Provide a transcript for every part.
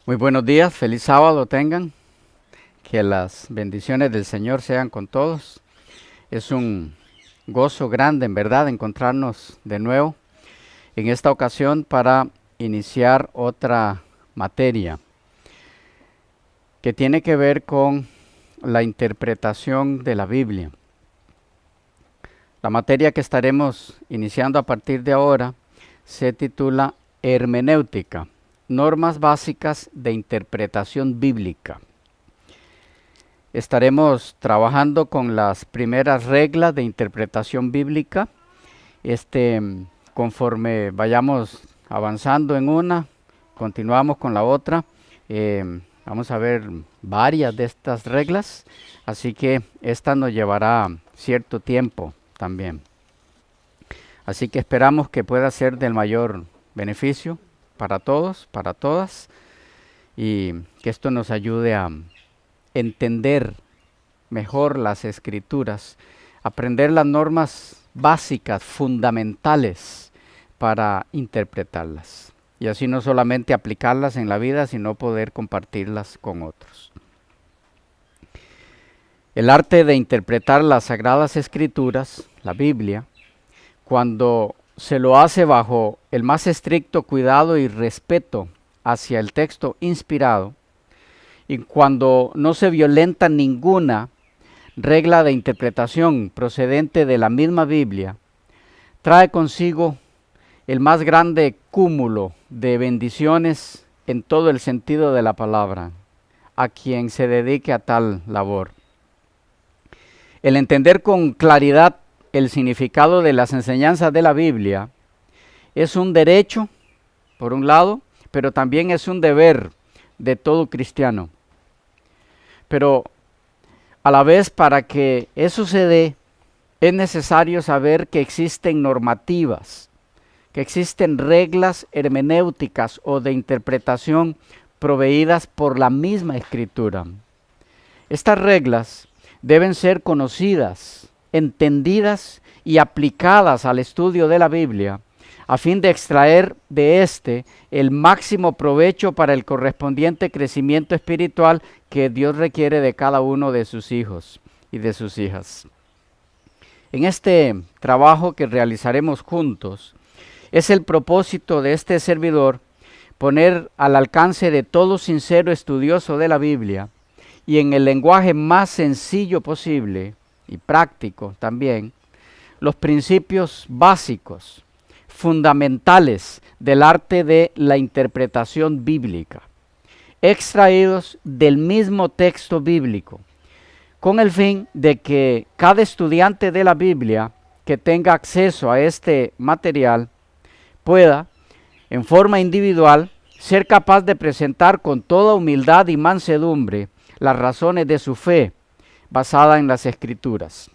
Muy buenos días, feliz sábado tengan, que las bendiciones del Señor sean con todos. Es un gozo grande, en verdad, encontrarnos de nuevo en esta ocasión para iniciar otra materia que tiene que ver con la interpretación de la Biblia. La materia que estaremos iniciando a partir de ahora se titula Hermenéutica, normas básicas de interpretación bíblica. Estaremos trabajando con las primeras reglas de interpretación bíblica. Conforme vayamos avanzando en una, continuamos con la otra. Vamos a ver varias de estas reglas, así que esta nos llevará cierto tiempo también. Así que esperamos que pueda ser del mayor beneficio para todos, para todas, y que esto nos ayude a entender mejor las escrituras, aprender las normas básicas, fundamentales para interpretarlas. Y así no solamente aplicarlas en la vida, sino poder compartirlas con otros. El arte de interpretar las sagradas escrituras, la Biblia, cuando se lo hace bajo el más estricto cuidado y respeto hacia el texto inspirado, y cuando no se violenta ninguna regla de interpretación procedente de la misma Biblia, trae consigo el más grande cúmulo de bendiciones en todo el sentido de la palabra, a quien se dedique a tal labor. El entender con claridad el significado de las enseñanzas de la Biblia es un derecho, por un lado, pero también es un deber de todo cristiano. Pero a la vez, para que eso se dé, es necesario saber que existen normativas, que existen reglas hermenéuticas o de interpretación proveídas por la misma Escritura. Estas reglas deben ser conocidas, entendidas y aplicadas al estudio de la Biblia, a fin de extraer de éste el máximo provecho para el correspondiente crecimiento espiritual que Dios requiere de cada uno de sus hijos y de sus hijas. En este trabajo que realizaremos juntos, es el propósito de este servidor poner al alcance de todo sincero estudioso de la Biblia y en el lenguaje más sencillo posible y práctico también, los principios básicos, fundamentales del arte de la interpretación bíblica, extraídos del mismo texto bíblico, con el fin de que cada estudiante de la Biblia que tenga acceso a este material pueda, en forma individual, ser capaz de presentar con toda humildad y mansedumbre las razones de su fe basada en las Escrituras.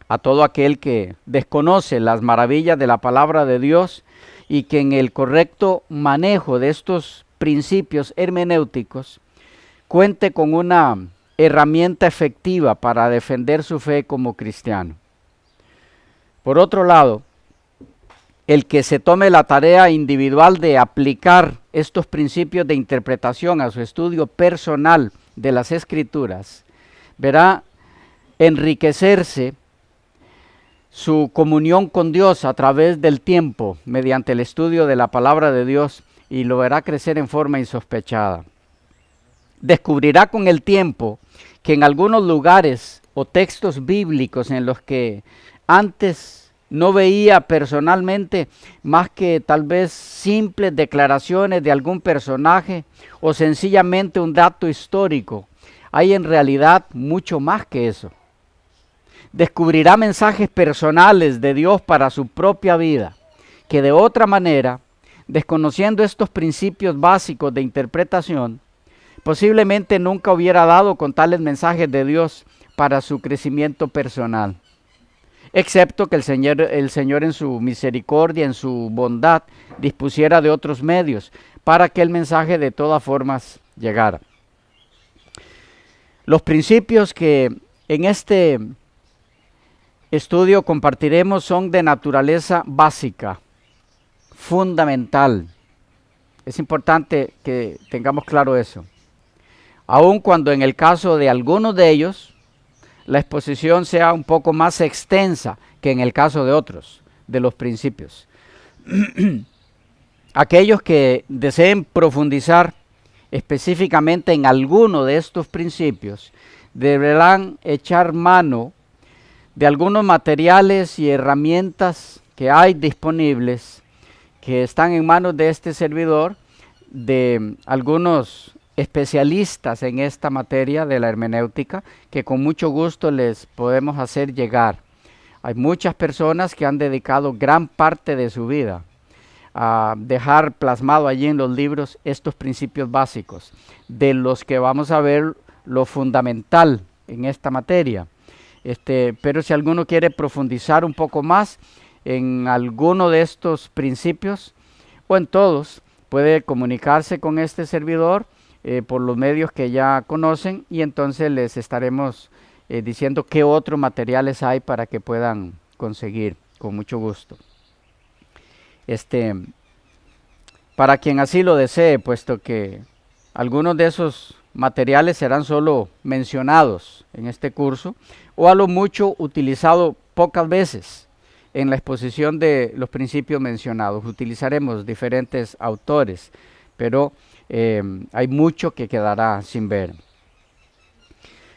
A todo aquel que desconoce las maravillas de la palabra de Dios y que en el correcto manejo de estos principios hermenéuticos cuente con una herramienta efectiva para defender su fe como cristiano. Por otro lado, el que se tome la tarea individual de aplicar estos principios de interpretación a su estudio personal de las Escrituras, verá enriquecerse su comunión con Dios a través del tiempo mediante el estudio de la palabra de Dios y lo verá crecer en forma insospechada. Descubrirá con el tiempo que en algunos lugares o textos bíblicos en los que antes no veía personalmente más que tal vez simples declaraciones de algún personaje o sencillamente un dato histórico, hay en realidad mucho más que eso. Descubrirá mensajes personales de Dios para su propia vida, que de otra manera, desconociendo estos principios básicos de interpretación, posiblemente nunca hubiera dado con tales mensajes de Dios para su crecimiento personal. Excepto que el Señor en su misericordia, en su bondad, dispusiera de otros medios para que el mensaje de todas formas llegara. Los principios que en este estudio compartiremos son de naturaleza básica, fundamental, Es importante que tengamos claro eso. Aun cuando en el caso de algunos de ellos, la exposición sea un poco más extensa que en el caso de otros, de los principios. Aquellos que deseen profundizar específicamente en alguno de estos principios, deberán echar mano de algunos materiales y herramientas que hay disponibles, que están en manos de este servidor, de algunos especialistas en esta materia de la hermenéutica, que con mucho gusto les podemos hacer llegar. Hay muchas personas que han dedicado gran parte de su vida a dejar plasmado allí en los libros estos principios básicos, de los que vamos a ver lo fundamental en esta materia. Pero si alguno quiere profundizar un poco más en alguno de estos principios o en todos, puede comunicarse con este servidor por los medios que ya conocen, y entonces les estaremos diciendo qué otros materiales hay para que puedan conseguir con mucho gusto. Para quien así lo desee, puesto que algunos de esos materiales serán solo mencionados en este curso, o a lo mucho utilizado pocas veces en la exposición de los principios mencionados. Utilizaremos diferentes autores, pero hay mucho que quedará sin ver.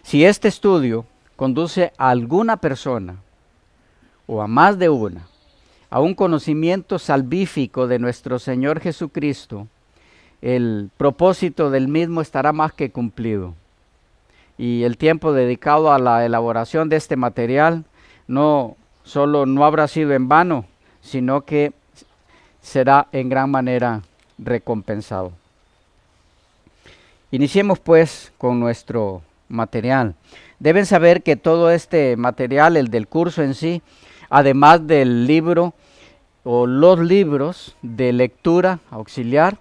Si este estudio conduce a alguna persona, o a más de una, a un conocimiento salvífico de nuestro Señor Jesucristo, el propósito del mismo estará más que cumplido. Y el tiempo dedicado a la elaboración de este material no solo no habrá sido en vano, sino que será en gran manera recompensado. Iniciemos pues con nuestro material. Deben saber que todo este material, el del curso en sí, además del libro o los libros de lectura auxiliar,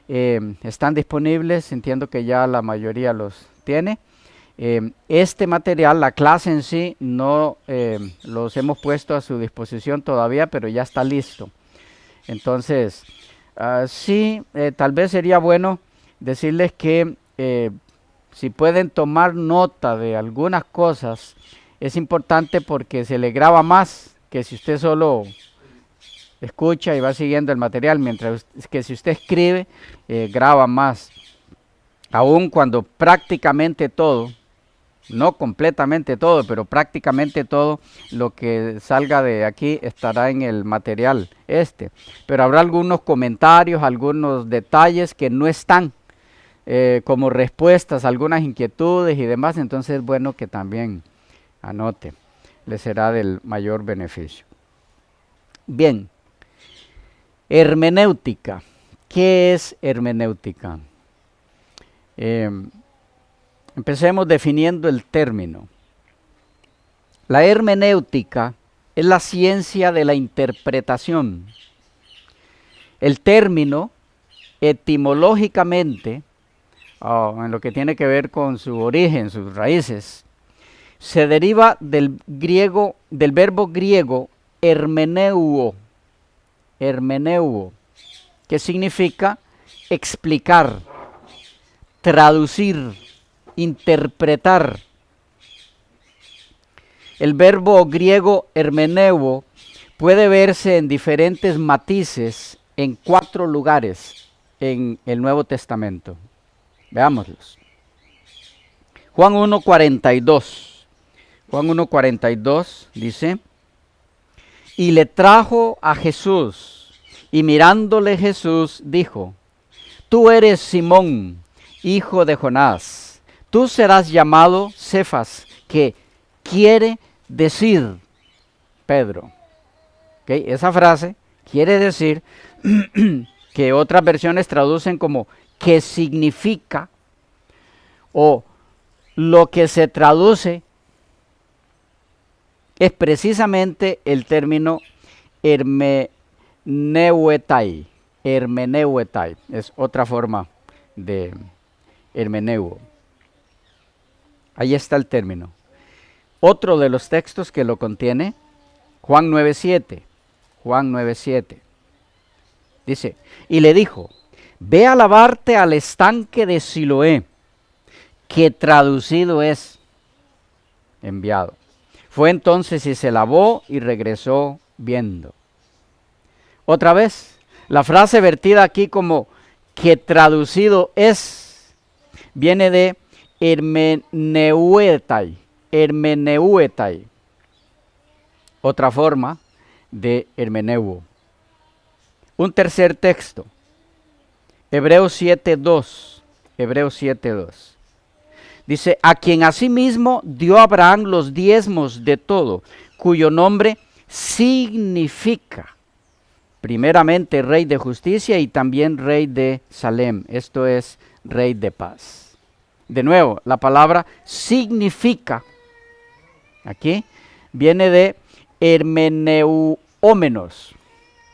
están disponibles. Entiendo que ya la mayoría los tiene. Este material, la clase en sí, no los hemos puesto a su disposición todavía, pero ya está listo. Entonces, sí, tal vez sería bueno decirles que si pueden tomar nota de algunas cosas, es importante porque se le graba más que si usted solo escucha y va siguiendo el material, mientras que si usted escribe, graba más. Aun cuando prácticamente todo, no completamente todo, pero prácticamente todo lo que salga de aquí estará en el material pero habrá algunos comentarios, algunos detalles que no están como respuestas a algunas inquietudes y demás, entonces es bueno que también anote, le será del mayor beneficio. Bien, hermenéutica. ¿Qué es hermenéutica? Empecemos definiendo el término. La hermenéutica es la ciencia de la interpretación. El término, etimológicamente, en lo que tiene que ver con su origen, sus raíces, se deriva del verbo griego hermeneuo, que significa explicar, traducir, interpretar. El verbo griego hermeneuo puede verse en diferentes matices en 4 lugares en el Nuevo Testamento. Veámoslos. Juan 1:42. Juan 1:42 dice: y le trajo a Jesús, y mirándole Jesús dijo: tú eres Simón, hijo de Jonás, tú serás llamado Cefas, que quiere decir Pedro. ¿Okay? Esa frase quiere decir que otras versiones traducen como que significa, o lo que se traduce es precisamente el término hermeneuetai. Hermeneuetai es otra forma de hermeneuo. Ahí está el término. Otro de los textos que lo contiene, Juan 9:7. Juan 9:7. Dice: y le dijo: ve a lavarte al estanque de Siloé, que traducido es enviado. Fue entonces y se lavó y regresó viendo. Otra vez, la frase vertida aquí como que traducido es, viene de hermeneuetai, hermeneuetai, otra forma de hermeneuo. Un tercer texto, Hebreos 7:2, Hebreos 7:2. Dice, a quien asimismo dio Abraham los diezmos de todo, cuyo nombre significa, primeramente, Rey de Justicia y también Rey de Salem, esto es, Rey de Paz. De nuevo, la palabra significa, aquí, viene de hermeneuómenos,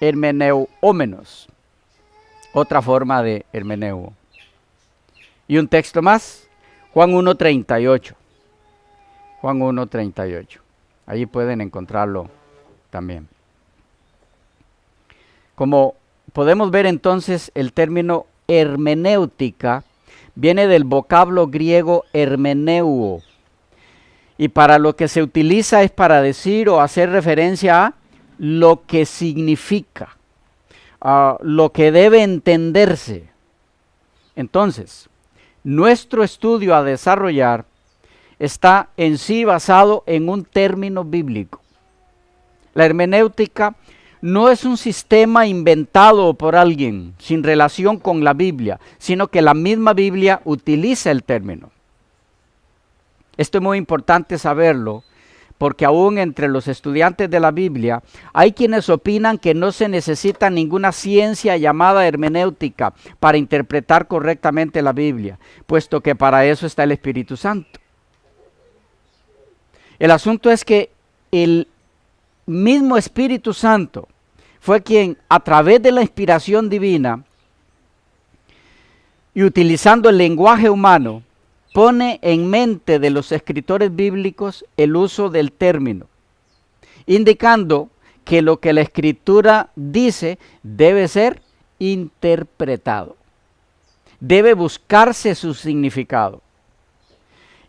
hermeneuómenos, otra forma de hermeneuo. Y un texto más, Juan 1:38, Juan 1:38, allí pueden encontrarlo también. Como podemos ver entonces, el término hermenéutica viene del vocablo griego hermeneuo, y para lo que se utiliza es para decir o hacer referencia a lo que significa, a lo que debe entenderse. Entonces, nuestro estudio a desarrollar está en sí basado en un término bíblico. La hermenéutica no es un sistema inventado por alguien sin relación con la Biblia, sino que la misma Biblia utiliza el término. Esto es muy importante saberlo, porque aún entre los estudiantes de la Biblia hay quienes opinan que no se necesita ninguna ciencia llamada hermenéutica para interpretar correctamente la Biblia, puesto que para eso está el Espíritu Santo. El asunto es que el mismo Espíritu Santo fue quien, a través de la inspiración divina y utilizando el lenguaje humano, pone en mente de los escritores bíblicos el uso del término, indicando que lo que la Escritura dice debe ser interpretado, debe buscarse su significado.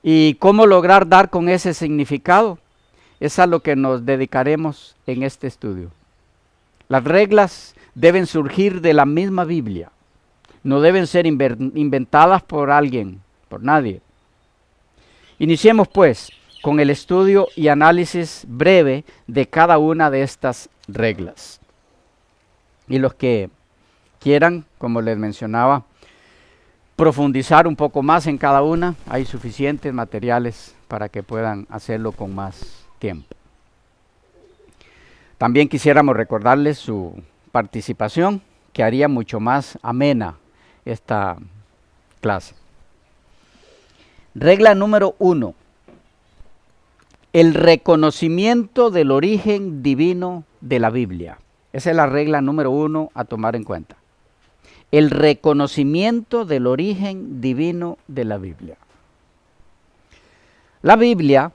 ¿Y cómo lograr dar con ese significado? Es a lo que nos dedicaremos en este estudio. Las reglas deben surgir de la misma Biblia, no deben ser inventadas por alguien, por nadie. Iniciemos pues con el estudio y análisis breve de cada una de estas reglas. Y los que quieran, como les mencionaba, profundizar un poco más en cada una, hay suficientes materiales para que puedan hacerlo con más tiempo. También quisiéramos recordarles su participación, que haría mucho más amena esta clase. Regla número 1. El reconocimiento del origen divino de la Biblia. Esa es la regla número 1 a tomar en cuenta. El reconocimiento del origen divino de la Biblia. La Biblia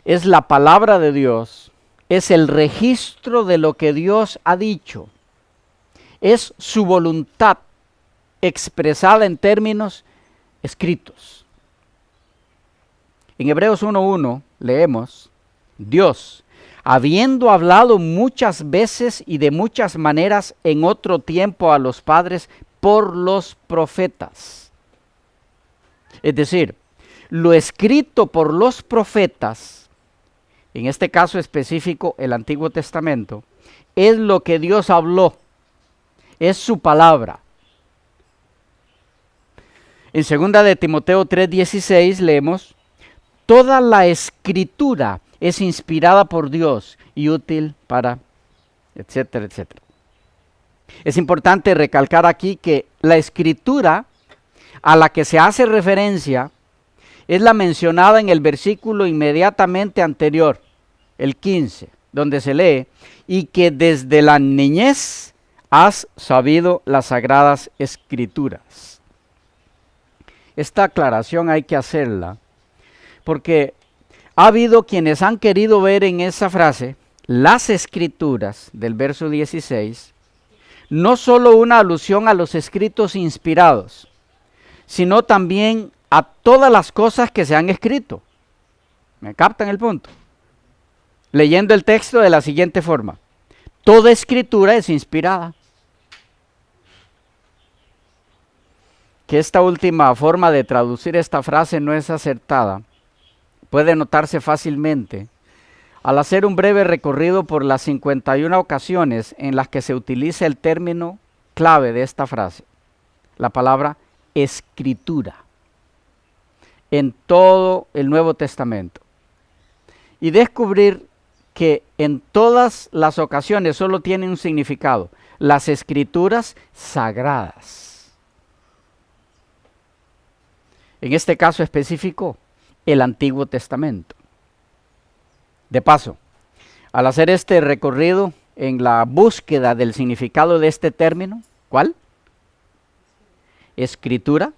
es la palabra de Dios, es el registro de lo que Dios ha dicho, es su voluntad expresada en términos escritos. En Hebreos 1:1 leemos, Dios, habiendo hablado muchas veces y de muchas maneras en otro tiempo a los padres por los profetas. Es decir, lo escrito por los profetas, en este caso específico el Antiguo Testamento, es lo que Dios habló, es su palabra. En 2 de Timoteo 3:16 leemos, toda la escritura es inspirada por Dios y útil para, etcétera, etcétera. Es importante recalcar aquí que la escritura a la que se hace referencia es la mencionada en el versículo inmediatamente anterior, el 15, donde se lee, y que desde la niñez has sabido las sagradas escrituras. Esta aclaración hay que hacerla porque ha habido quienes han querido ver en esa frase las escrituras del verso 16, no solo una alusión a los escritos inspirados, sino también a todas las cosas que se han escrito. ¿Me captan el punto? Leyendo el texto de la siguiente forma: toda escritura es inspirada. Que esta última forma de traducir esta frase no es acertada puede notarse fácilmente al hacer un breve recorrido por las 51 ocasiones en las que se utiliza el término clave de esta frase, la palabra escritura, en todo el Nuevo Testamento, y descubrir que en todas las ocasiones solo tiene un significado: las escrituras sagradas. En este caso específico, el Antiguo Testamento. De paso, al hacer este recorrido en la búsqueda del significado de este término, ¿cuál? Escritura,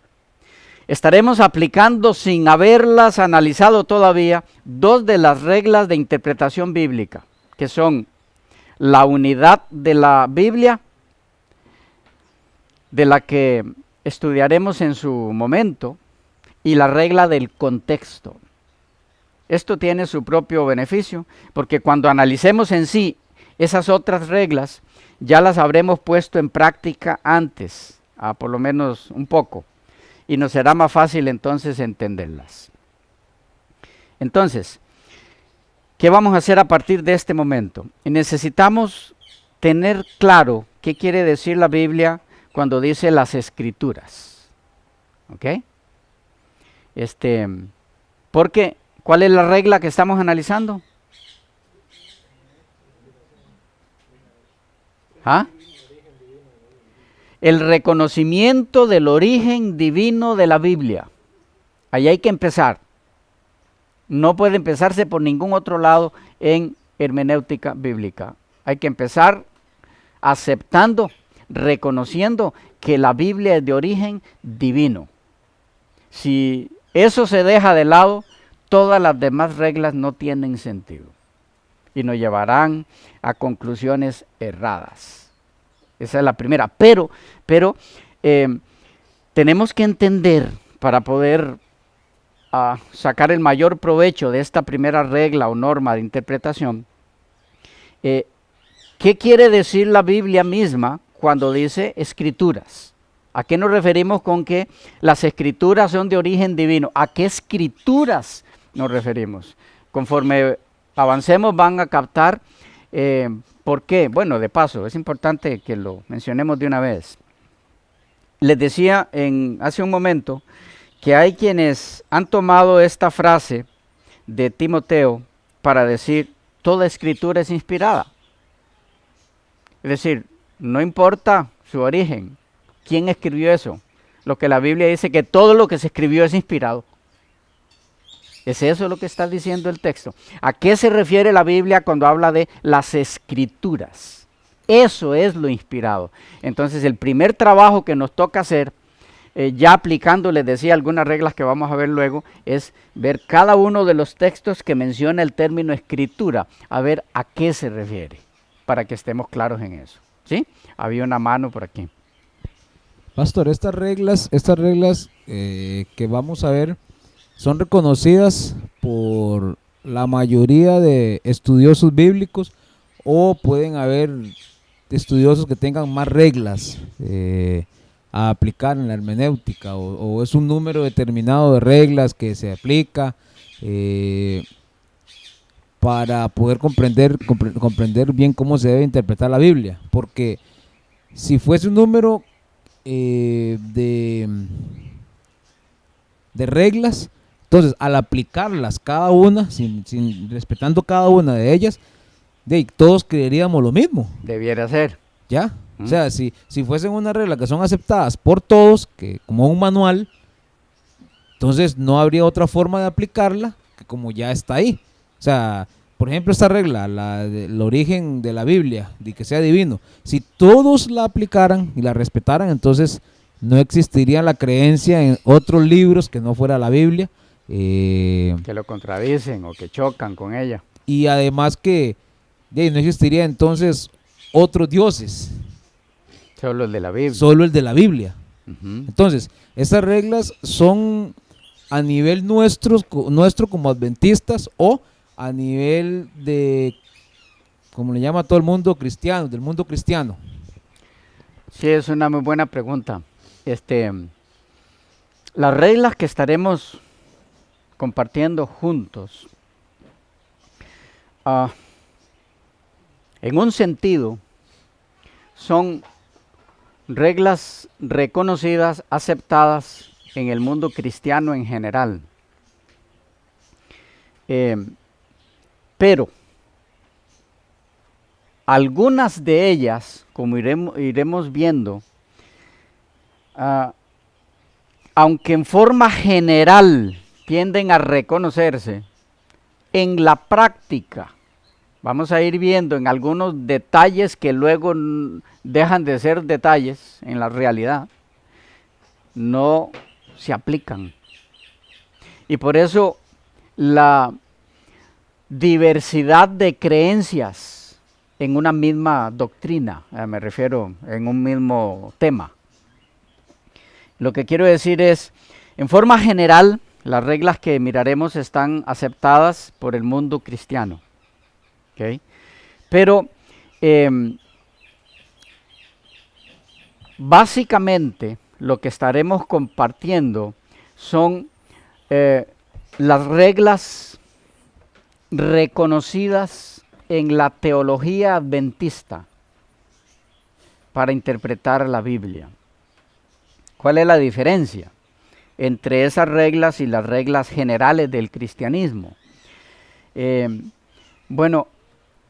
estaremos aplicando, sin haberlas analizado todavía, dos de las reglas de interpretación bíblica, que son la unidad de la Biblia, de la que estudiaremos en su momento, y la regla del contexto. Esto tiene su propio beneficio, porque cuando analicemos en sí esas otras reglas, ya las habremos puesto en práctica antes, por lo menos un poco, y nos será más fácil entonces entenderlas. Entonces, ¿qué vamos a hacer a partir de este momento? Necesitamos tener claro qué quiere decir la Biblia cuando dice las escrituras. ¿Ok? Porque, ¿cuál es la regla que estamos analizando? ¿Ah? El reconocimiento del origen divino de la Biblia. Ahí hay que empezar. No puede empezarse por ningún otro lado en hermenéutica bíblica. Hay que empezar aceptando, reconociendo que la Biblia es de origen divino. Si eso se deja de lado, todas las demás reglas no tienen sentido y nos llevarán a conclusiones erradas. Esa es la primera. Pero tenemos que entender, para poder sacar el mayor provecho de esta primera regla o norma de interpretación, ¿qué quiere decir la Biblia misma cuando dice escrituras? ¿A qué nos referimos con que las escrituras son de origen divino? ¿A qué escrituras nos referimos? Conforme avancemos van a captar por qué. Bueno, de paso, es importante que lo mencionemos de una vez. Les decía hace un momento que hay quienes han tomado esta frase de Timoteo para decir toda escritura es inspirada. Es decir, no importa su origen. ¿Quién escribió eso? Lo que la Biblia dice, que todo lo que se escribió es inspirado. ¿Es eso lo que está diciendo el texto? ¿A qué se refiere la Biblia cuando habla de las escrituras? Eso es lo inspirado. Entonces el primer trabajo que nos toca hacer, ya aplicando, les decía, algunas reglas que vamos a ver luego, es ver cada uno de los textos que menciona el término escritura, a ver a qué se refiere, para que estemos claros en eso. ¿Sí? Había una mano por aquí. Pastor, estas reglas que vamos a ver son reconocidas por la mayoría de estudiosos bíblicos, o pueden haber estudiosos que tengan más reglas a aplicar en la hermenéutica, o es un número determinado de reglas que se aplica para poder comprender bien cómo se debe interpretar la Biblia, porque si fuese un número de reglas, entonces al aplicarlas cada una, respetando cada una de ellas, todos creeríamos lo mismo. Debiera ser. ¿Ya? O sea, si fuesen una regla que son aceptadas por todos, que como un manual, entonces no habría otra forma de aplicarla que como ya está ahí. O sea, por ejemplo, esta regla, el origen de la Biblia, de que sea divino, si todos la aplicaran y la respetaran, entonces no existiría la creencia en otros libros que no fuera la Biblia. Que lo contradicen o que chocan con ella. Y además que no existiría entonces otros dioses. Solo el de la Biblia. solo el de la Biblia. Ujú. Entonces, estas reglas son a nivel nuestro como adventistas o a nivel de, como le llama a todo el mundo, cristiano, del mundo cristiano. Sí, es una muy buena pregunta. Las reglas que estaremos compartiendo juntos, en un sentido, son reglas reconocidas, aceptadas en el mundo cristiano en general. Pero algunas de ellas, como iremos viendo, aunque en forma general tienden a reconocerse, en la práctica vamos a ir viendo en algunos detalles que luego dejan de ser detalles en la realidad, no se aplican. Y por eso la diversidad de creencias en una misma doctrina, me refiero en un mismo tema. Lo que quiero decir es, en forma general, las reglas que miraremos están aceptadas por el mundo cristiano. ¿Okay? Pero básicamente lo que estaremos compartiendo son las reglas reconocidas en la teología adventista para interpretar la Biblia. ¿Cuál es la diferencia entre esas reglas y las reglas generales del cristianismo? Bueno,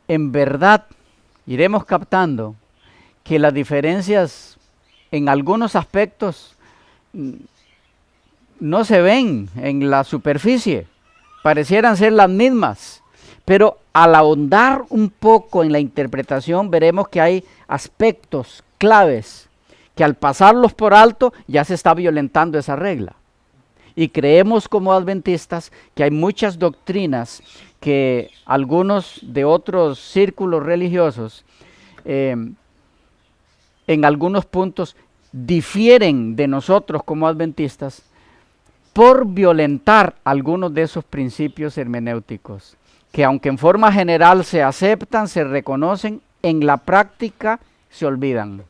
en verdad iremos captando que las diferencias en algunos aspectos no se ven en la superficie, parecieran ser las mismas, pero al ahondar un poco en la interpretación veremos que hay aspectos claves que al pasarlos por alto ya se está violentando esa regla. Y creemos como adventistas que hay muchas doctrinas que algunos de otros círculos religiosos en algunos puntos difieren de nosotros como adventistas por violentar algunos de esos principios hermenéuticos, que aunque en forma general se aceptan, se reconocen, en la práctica se olvidan.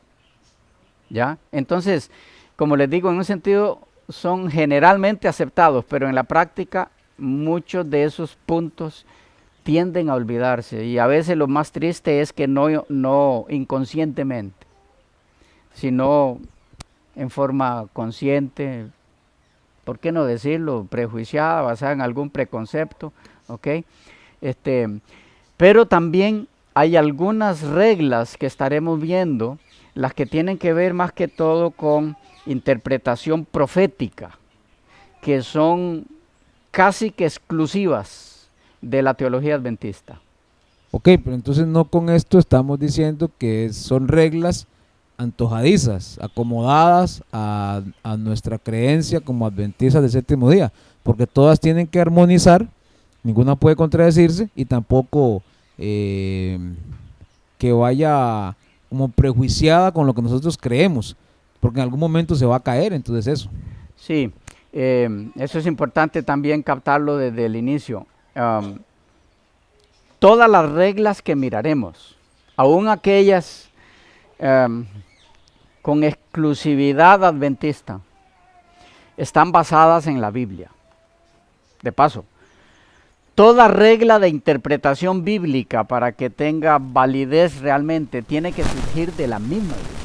¿Ya? Entonces, como les digo, en un sentido son generalmente aceptados, pero en la práctica muchos de esos puntos tienden a olvidarse, y a veces lo más triste es que no inconscientemente, sino en forma consciente, ¿por qué no decirlo? Prejuiciada, basada en algún preconcepto, ¿ok? Pero también hay algunas reglas que estaremos viendo, las que tienen que ver más que todo con interpretación profética, que son casi que exclusivas de la teología adventista. Ok, pero entonces no con esto estamos diciendo que son reglas antojadizas, acomodadas a nuestra creencia como adventistas del séptimo día, porque todas tienen que armonizar, ninguna puede contradecirse y tampoco que vaya como prejuiciada con lo que nosotros creemos, porque en algún momento se va a caer, entonces eso. Sí, eso es importante también captarlo desde el inicio. Todas las reglas que miraremos, aun aquellas con exclusividad adventista, están basadas en la Biblia. De paso, toda regla de interpretación bíblica para que tenga validez realmente tiene que surgir de la misma Biblia.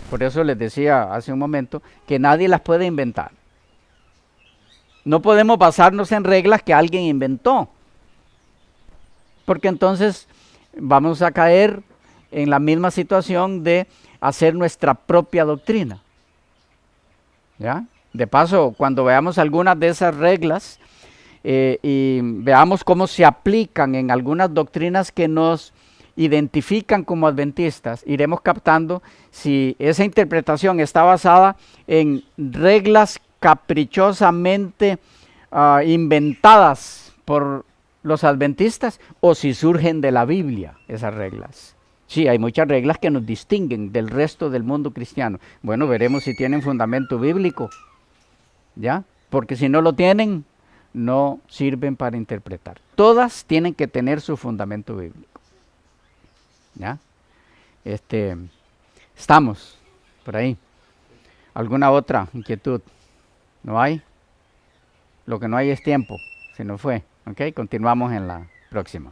Por eso les decía hace un momento que nadie las puede inventar. No podemos basarnos en reglas que alguien inventó, porque entonces vamos a caer en la misma situación de hacer nuestra propia doctrina. ¿Ya? De paso, cuando veamos algunas de esas reglas y veamos cómo se aplican en algunas doctrinas que nos identifican como adventistas, iremos captando si esa interpretación está basada en reglas caprichosamente inventadas por los adventistas o si surgen de la Biblia esas reglas. Sí, hay muchas reglas que nos distinguen del resto del mundo cristiano. Bueno, veremos si tienen fundamento bíblico, ¿ya? Porque si no lo tienen, no sirven para interpretar. Todas tienen que tener su fundamento bíblico, ¿ya? Estamos por ahí. ¿Alguna otra inquietud? ¿No hay? Lo que no hay es tiempo. Se nos fue. ¿Ok? Continuamos en la próxima.